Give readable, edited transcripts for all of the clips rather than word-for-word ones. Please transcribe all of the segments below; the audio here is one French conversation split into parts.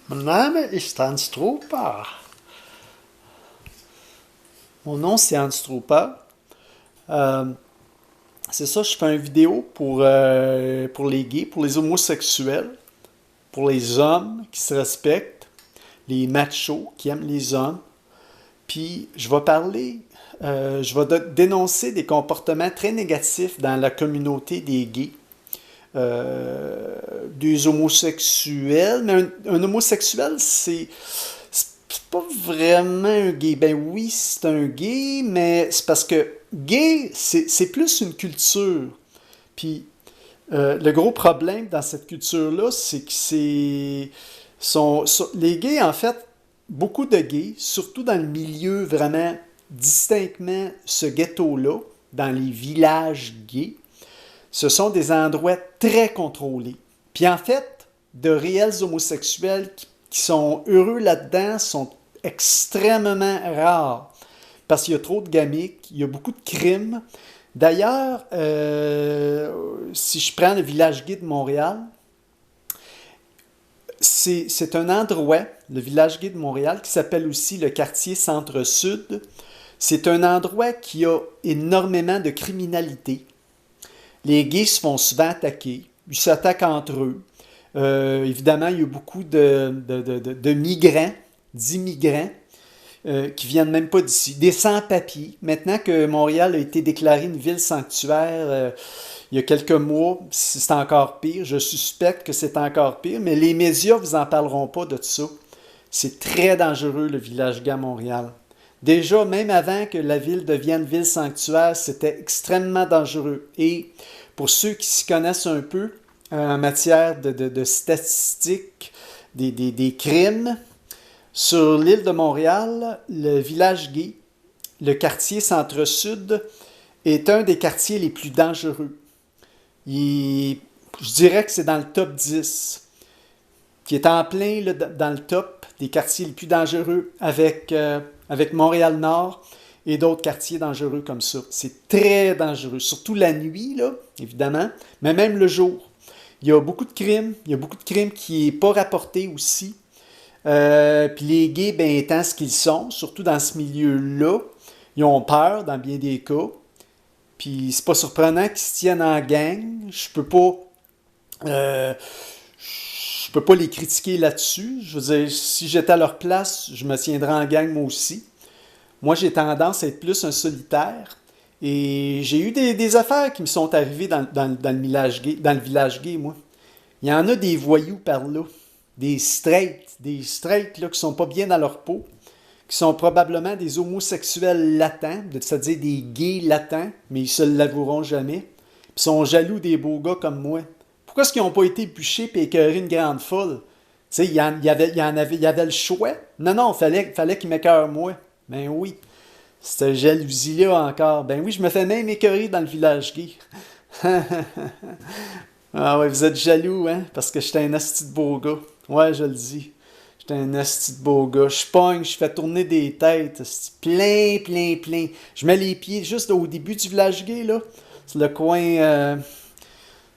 Mein Name ist Hans Trooper. Mon nom, c'est Hans Trooper. Euh, c'est ça, je fais une vidéo pour les gays, pour les homosexuels, pour les hommes qui se respectent, les machos qui aiment les hommes. Puis, je vais dénoncer des comportements très négatifs dans la communauté des gays. Des homosexuels, mais un homosexuel, c'est pas vraiment un gay. Ben oui, c'est un gay, mais c'est parce que gay, c'est plus une culture. Puis le gros problème dans cette culture-là, c'est que les gays, en fait, beaucoup de gays, surtout dans le milieu vraiment distinctement ce ghetto-là, dans les villages gays, ce sont des endroits très contrôlés. Puis en fait, de réels homosexuels qui sont heureux là-dedans sont extrêmement rares. Parce qu'il y a trop de gamiques, il y a beaucoup de crimes. D'ailleurs, si je prends le village gay de Montréal, c'est un endroit, le village gay de Montréal, qui s'appelle aussi le quartier Centre-Sud. C'est un endroit qui a énormément de criminalité. Les gays se font souvent attaquer, ils s'attaquent entre eux. Évidemment, il y a beaucoup de migrants, d'immigrants, qui viennent même pas d'ici, des sans-papiers. Maintenant que Montréal a été déclarée une ville sanctuaire il y a quelques mois, c'est encore pire. Je suspecte que c'est encore pire, mais les médias vous en parleront pas de ça. C'est très dangereux, le village gay à Montréal. Déjà, même avant que la ville devienne ville sanctuaire, c'était extrêmement dangereux. Et pour ceux qui s'y connaissent un peu en matière de statistiques des crimes, sur l'île de Montréal, le village gay, le quartier Centre-Sud, est un des quartiers les plus dangereux. Je dirais que c'est dans le top 10, qui est en plein là, dans le top des quartiers les plus dangereux avec Montréal-Nord et d'autres quartiers dangereux comme ça. C'est très dangereux, surtout la nuit, là, évidemment, mais même le jour. Il y a beaucoup de crimes, il y a beaucoup de crimes qui n'est pas rapporté aussi. Puis les gays, ben, étant ce qu'ils sont, surtout dans ce milieu-là, ils ont peur dans bien des cas. Puis c'est pas surprenant qu'ils se tiennent en gang. Je peux pas les critiquer là-dessus. Je veux dire, si j'étais à leur place, je me tiendrais en gang moi aussi. Moi, j'ai tendance à être plus un solitaire. Et j'ai eu des affaires qui me sont arrivées dans le village gay, moi. Il y en a des voyous par là. Des straights là, qui sont pas bien dans leur peau, qui sont probablement des homosexuels latents, c'est-à-dire des gays latents, mais ils se l'avoueront jamais. Puis ils sont jaloux des beaux gars comme moi. Pourquoi est-ce qu'ils n'ont pas été bûchés et écœurés une grande foule? Tu sais, il y avait le choix. Non, fallait qu'ils m'écœurent moi. Ben oui. Cette jalousie-là encore. Ben oui, je me fais même écœurer dans le village gay. Ah ouais, vous êtes jaloux, hein? Parce que j'étais un asti de beau gars. Ouais, je le dis. J'étais un asti de beau gars. Je pogne, je fais tourner des têtes. Plein. Je mets les pieds juste au début du village gay, là. C'est le coin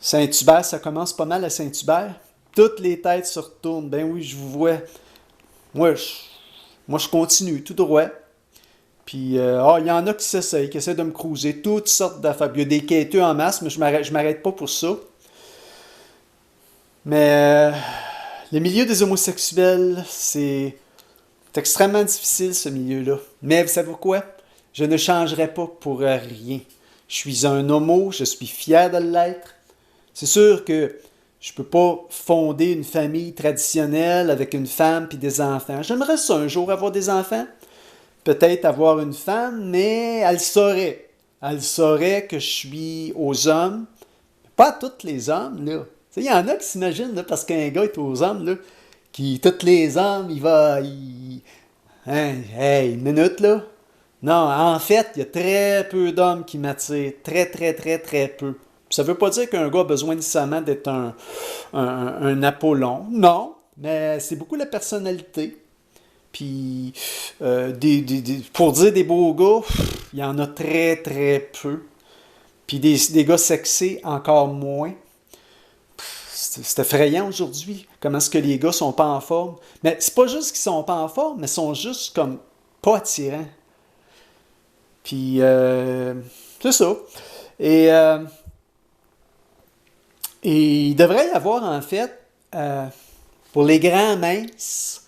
Saint-Hubert. Ça commence pas mal à Saint-Hubert. Toutes les têtes se retournent. Ben oui, je vous vois. Moi, je, moi, je continue tout droit. Puis, il y en a qui s'essayent, qui essaient de me cruiser. Toutes sortes d'affaires. Puis, il y a des quêteux en masse, mais je m'arrête pas pour ça. Mais le milieu des homosexuels, c'est extrêmement difficile, ce milieu-là. Mais vous savez quoi? Je ne changerai pas pour rien. Je suis un homo, je suis fier de l'être. C'est sûr que je peux pas fonder une famille traditionnelle avec une femme puis des enfants. J'aimerais ça un jour avoir des enfants. Peut-être avoir une femme, mais elle saurait. Elle saurait que je suis aux hommes. Pas à tous les hommes, là. Il y en a qui s'imaginent, là, parce qu'un gars est aux hommes, là, qui, tous les hommes, Hein, hey, une minute, là. Non, en fait, il y a très peu d'hommes qui m'attirent. Très peu. Puis ça veut pas dire qu'un gars a besoin nécessairement d'être un Apollon. Non, mais c'est beaucoup la personnalité. Puis, pour dire des beaux gars, il y en a très peu. Puis des gars sexés, encore moins. c'est effrayant aujourd'hui, comment est-ce que les gars sont pas en forme. Mais c'est pas juste qu'ils sont pas en forme, mais ils sont juste comme pas attirants. Puis, c'est ça. Et, euh, et il devrait y avoir, en fait, pour les grands minces,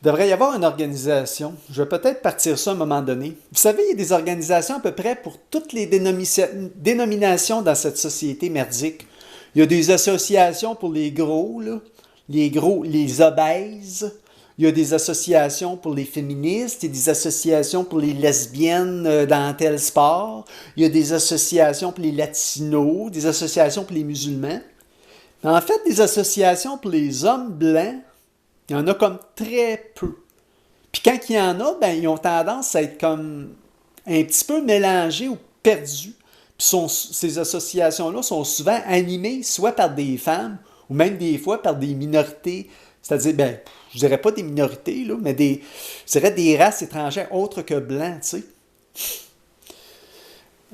il devrait y avoir une organisation. Je vais peut-être partir ça à un moment donné. Vous savez, il y a des organisations à peu près pour toutes les dénominations dans cette société merdique. Il y a des associations pour les gros, là, les gros, les obèses. Il y a des associations pour les féministes, il y a des associations pour les lesbiennes dans tel sport, il y a des associations pour les latinos, des associations pour les musulmans. En fait, des associations pour les hommes blancs, il y en a comme très peu. Puis quand il y en a, ben, ils ont tendance à être comme un petit peu mélangés ou perdus. Puis ces associations-là sont souvent animées soit par des femmes ou même des fois par des minorités. C'est-à-dire, ben, je dirais pas des minorités, là, mais je dirais des races étrangères autres que blancs, tu sais.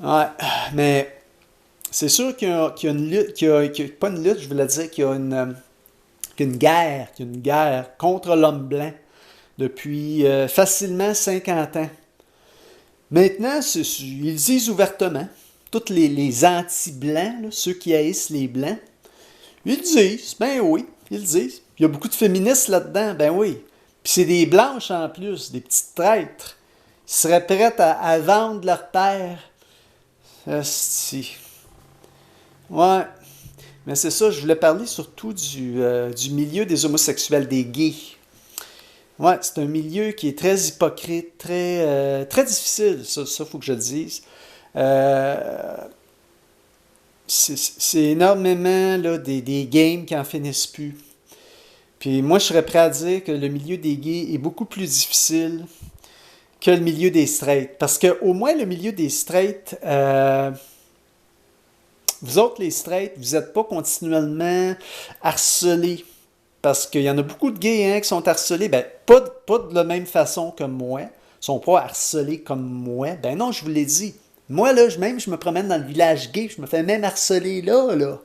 Ouais, mais c'est sûr qu'il y a une lutte, pas une lutte, je voulais dire qu'il y a une guerre contre l'homme blanc depuis facilement 50 ans. Maintenant, ils disent ouvertement, tous les anti-blancs, là, ceux qui haïssent les blancs, ils disent, ben oui, ils disent. Il y a beaucoup de féministes là-dedans, ben oui. Puis c'est des blanches en plus, des petites traîtres. Ils seraient prêtes à vendre leur terre. Asti. Ouais. Mais c'est ça, je voulais parler surtout du milieu des homosexuels, des gays. Ouais, c'est un milieu qui est très hypocrite, très difficile, ça faut que je le dise. Euh, c'est énormément là, des games qui en finissent plus. Puis moi, je serais prêt à dire que le milieu des gays est beaucoup plus difficile que le milieu des straights. Parce que au moins le milieu des straights, vous autres les straights, vous n'êtes pas continuellement harcelés. Parce qu'il y en a beaucoup de gays hein, qui sont harcelés, ben, pas de la même façon que moi. Ils sont pas harcelés comme moi. Ben non, je vous l'ai dit. Moi, là, même je me promène dans le village gay, je me fais même harceler là.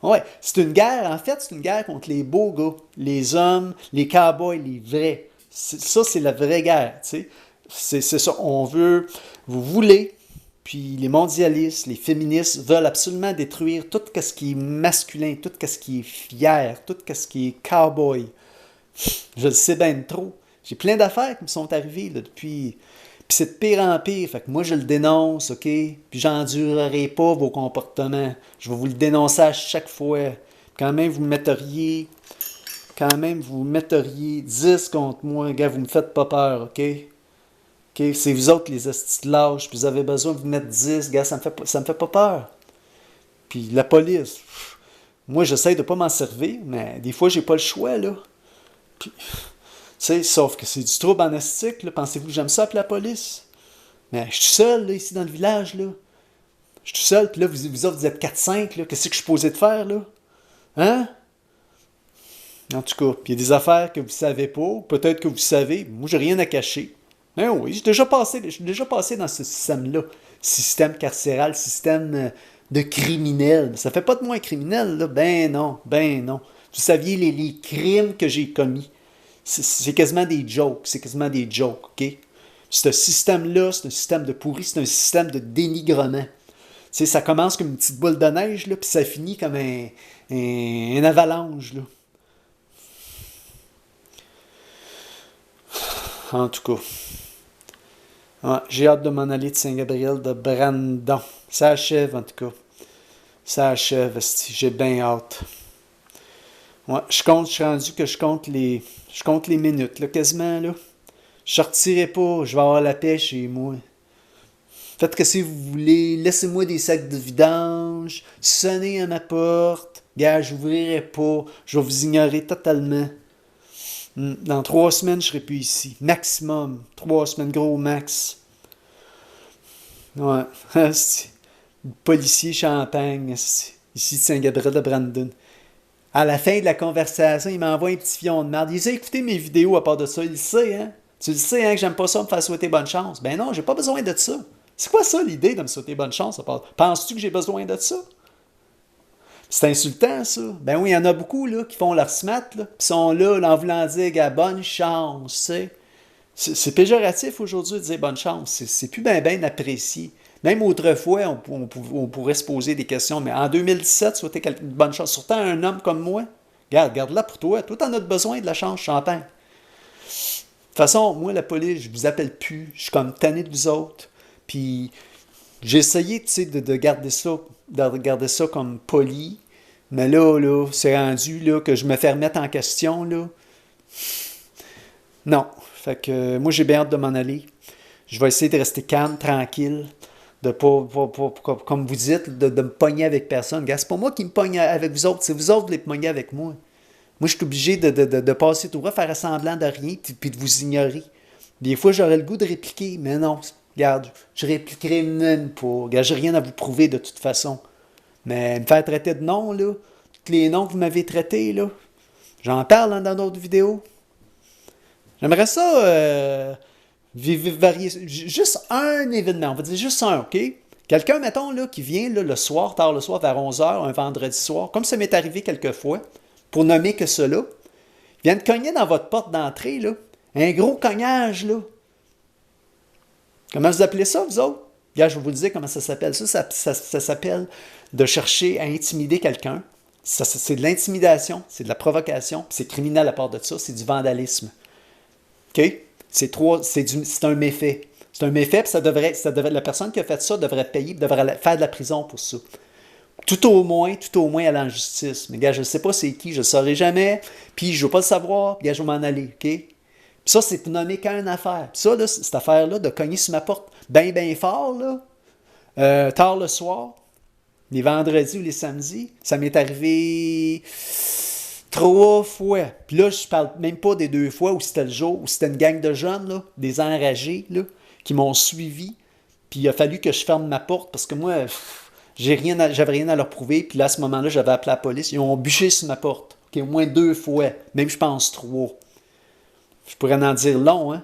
Ouais, c'est une guerre, en fait, c'est une guerre contre les beaux gars, les hommes, les cowboys, les vrais. Ça, c'est la vraie guerre, tu sais. C'est ça, vous voulez, puis les mondialistes, les féministes veulent absolument détruire tout ce qui est masculin, tout ce qui est fier, tout ce qui est cowboy. Je le sais bien trop. J'ai plein d'affaires qui me sont arrivées là, depuis. Puis c'est de pire en pire. Fait que moi, je le dénonce, OK? Puis j'endurerai pas vos comportements. Je vais vous le dénoncer à chaque fois. Quand même, vous metteriez 10 contre moi. Gars, vous me faites pas peur, OK? OK? C'est vous autres, les hosties de lâches, puis vous avez besoin de vous mettre 10. Gars, ça me fait pas peur. Puis la police. Moi, j'essaie de pas m'en servir, mais des fois, j'ai pas le choix, là. Puis, tu sais, sauf que c'est du trouble en estique, là. Pensez-vous que j'aime ça appeler la police? Mais je suis seul, là, ici, dans le village, là. Je suis seul, puis là, vous autres, vous êtes 4-5, là. Qu'est-ce que je suis posé de faire, là? Hein? En tout cas, puis il y a des affaires que vous savez pas, peut-être que vous savez. Moi, j'ai rien à cacher. Mais oui, je suis déjà passé dans ce système-là. Système carcéral, système de criminel. Ça fait pas de moi un criminel, là. Ben non, ben non. Vous saviez les crimes que j'ai commis. C'est quasiment des jokes. C'est quasiment des jokes, OK? Ce système-là, c'est un système de pourri, c'est un système de dénigrement. Tu sais, ça commence comme une petite boule de neige, là, puis ça finit comme un avalanche, là. En tout cas. Ouais, j'ai hâte de m'en aller de Saint-Gabriel de Brandon. Ça achève, en tout cas. Ça achève, j'ai bien hâte. Ouais, je suis rendu que je compte les minutes, là, quasiment, là. Je sortirai pas, je vais avoir la paix chez moi. Faites que si vous voulez, laissez-moi des sacs de vidange, sonnez à ma porte. Gars, j'ouvrirai pas, je vais vous ignorer totalement. Dans 3 semaines, je serai plus ici. Maximum. 3 semaines, gros max. Ouais. Policier champagne. Ici de Saint-Gabriel de Brandon. À la fin de la conversation, il m'envoie un petit fion de merde. Il sait écouter mes vidéos à part de ça. Il le sait, hein? Tu le sais, hein, que j'aime pas ça me faire souhaiter bonne chance. Ben non, j'ai pas besoin de ça. C'est quoi ça, l'idée de me souhaiter bonne chance à part? Penses-tu que j'ai besoin de ça? C'est insultant, ça. Ben oui, il y en a beaucoup là, qui font leur smat, là, puis sont là, en voulant dire gars, bonne chance, tu sais. C'est péjoratif aujourd'hui de dire bonne chance. C'est plus bien apprécié. Même autrefois, on pourrait se poser des questions, mais en 2017, souhaiter une bonne chance. Surtout à un homme comme moi. Garde-la pour toi. Toi, t'en as besoin de la chance, champagne. De toute façon, moi, la police, je vous appelle plus. Je suis comme tanné de vous autres. Puis, j'ai essayé, tu sais, de garder ça comme poli. Mais là, c'est rendu là, que je me fais remettre en question, là. Non. Fait que moi, j'ai bien hâte de m'en aller. Je vais essayer de rester calme, tranquille, de pas comme vous dites, de me pogner avec personne. Gars, c'est pas moi qui me pogne avec vous autres, c'est vous autres qui les pogner avec moi. Moi, je suis obligé de passer tout droit, faire semblant de rien, puis de vous ignorer. Des fois, j'aurais le goût de répliquer, mais non, regarde, je répliquerai même pas. Regarde, j'ai rien à vous prouver de toute façon. Mais me faire traiter de nom, là, tous les noms que vous m'avez traités, là, j'en parle dans d'autres vidéos. J'aimerais ça varier. Juste un événement, on va dire juste un, OK? Quelqu'un, mettons, là, qui vient là, le soir, tard le soir, vers 11 h, un vendredi soir, comme ça m'est arrivé quelques fois, pour nommer que cela, vient de cogner dans votre porte d'entrée, là, un gros cognage, là. Comment vous appelez ça, vous autres? Regarde, je vais vous dire comment ça s'appelle. Ça s'appelle de chercher à intimider quelqu'un. C'est de l'intimidation, c'est de la provocation, c'est criminel à part de ça, c'est du vandalisme. OK? C'est un méfait. C'est un méfait, puis la personne qui a fait ça devrait payer, devrait faire de la prison pour ça. Tout au moins aller en justice. Mais gars, je ne sais pas c'est qui, je ne le saurai jamais, puis je ne veux pas le savoir, puis gars, je vais m'en aller, OK? Puis ça, c'est nommé qu'une affaire. Puis ça, là, cette affaire-là, de cogner sur ma porte bien fort, là, tard le soir, les vendredis ou les samedis, ça m'est arrivé 3 fois. Puis là, je parle même pas des 2 fois où c'était le jour, où c'était une gang de jeunes, là, des enragés, là, qui m'ont suivi. Puis il a fallu que je ferme ma porte parce que moi, j'avais rien à leur prouver. Puis là, à ce moment-là, j'avais appelé la police. Ils ont bûché sur ma porte. Okay, au moins 2 fois. Même, je pense, 3. Je pourrais en dire long, hein.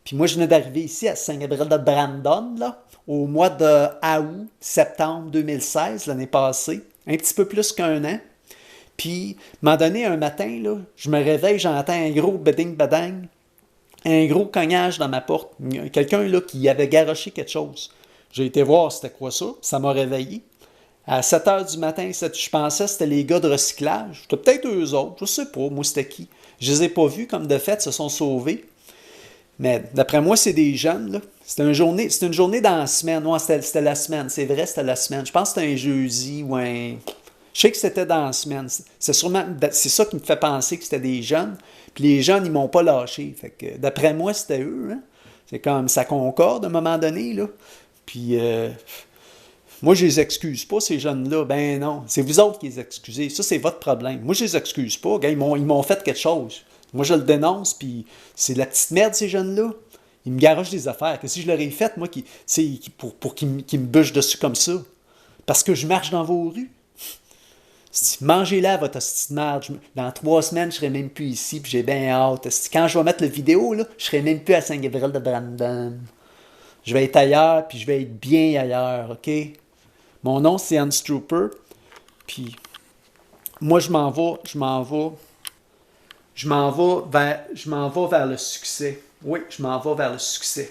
Puis moi, je venais d'arriver ici à Saint-Gabriel-de-Brandon, là, au mois de août, septembre 2016, l'année passée. Un petit peu plus qu'un an. Puis, m'en donné un matin, là, je me réveille, j'entends un gros beding-badang, un gros cognage dans ma porte. Quelqu'un là qui avait garoché quelque chose. J'ai été voir c'était quoi ça. Ça m'a réveillé. À 7 h du matin, je pensais que c'était les gars de recyclage. C'était peut-être eux autres, je sais pas, moi c'était qui. Je les ai pas vus, comme de fait, se sont sauvés. Mais d'après moi, c'est des jeunes, là. C'était une journée dans la semaine. Non, c'était la semaine, c'est vrai, c'était la semaine. Je pense que c'était un jeudi ou un... Je sais que c'était dans la semaine. C'est ça qui me fait penser que c'était des jeunes. Puis les jeunes, ils m'ont pas lâché. Fait que d'après moi, c'était eux. Hein? C'est comme ça concorde à un moment donné, là. Puis moi, je les excuse pas, ces jeunes-là. Ben non, c'est vous autres qui les excusez. Ça, c'est votre problème. Moi, je les excuse pas. Gars, ils m'ont fait quelque chose. Moi, je le dénonce, puis c'est de la petite merde, ces jeunes-là. Ils me garochent des affaires. Que si je leur ai fait, moi, pour qu'ils me bûchent dessus comme ça. Parce que je marche dans vos rues. Mangez-la, votre hostie de merde. Dans 3 semaines, je serai même plus ici, puis j'ai bien hâte. Quand je vais mettre la vidéo, là, je serai même plus à Saint-Gabriel-de-Brandon. Je vais être ailleurs, puis je vais être bien ailleurs, OK? Mon nom, c'est Hans Trooper, puis moi, je m'en vais vers le succès. Oui, je m'en vais vers le succès.